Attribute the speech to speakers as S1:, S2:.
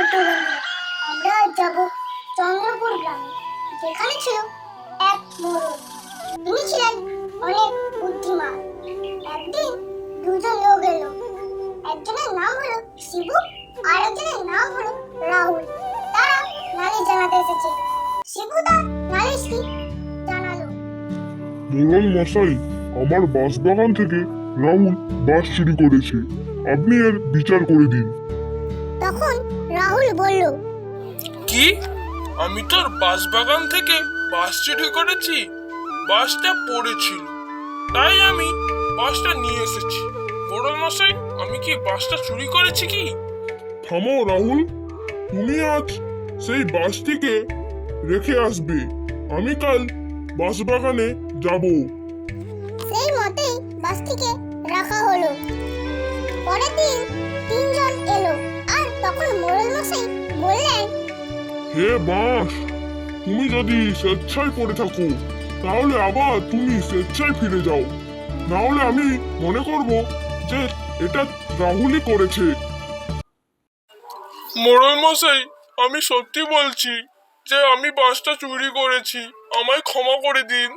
S1: ছোট্ট বন্ধু, আমরা আজ যাব চন্দ্রপুর গ্রামে, যেখানে ছিল এক মোড়ল। তিনি ছিলেন অনেক বুদ্ধিমান। একদিন দুজন লোক এলো। একজনের নাম হলো শিবু, আর একজনের নাম হলো রাহুল। তারা নালিশ জানাতে এসেছে। শিবু তার নালিশ কি জানালো।
S2: মোড়ল মশাই, আমার বাঁশবাগান থেকে রাহুল বাঁশ চুরি করেছে। আপনি এর বিচার করে দিন।
S1: তখন রাহুল বলল,
S3: কি? আমি তোর বাঁশবাগান থেকে বাঁশ চুরি করেছি? বাঁশটা পড়েছিল, তাই আমি বাঁশটা নিয়ে এসেছি। মোড়ল মশাই, আমি কি বাঁশটা চুরি করেছি কি?
S2: থামো রাহুল, তুমি আজ সেই বাঁশটিকে রেখে আসবে। আমি কাল বাঁশবাগানে যাব।
S1: সেই মতেই বাসটিকে রাখা হলো। পরের দিন তিনজন এলো, আর তখন মোড়ল মশাই বললেন,
S2: হে বাঁশ, তুমি যদি স্বেচ্ছায় পড়ে থাকো তাহলে আবার তুমি স্বেচ্ছায় ফিরে যাও, না হলে আমি মনে করব যে এটা রাহুলই করেছে।
S3: মোড়ল মশাই, আমি সত্যি বলছি যে আমি বাঁশটা চুরি করেছি। আমায় ক্ষমা করে দিন।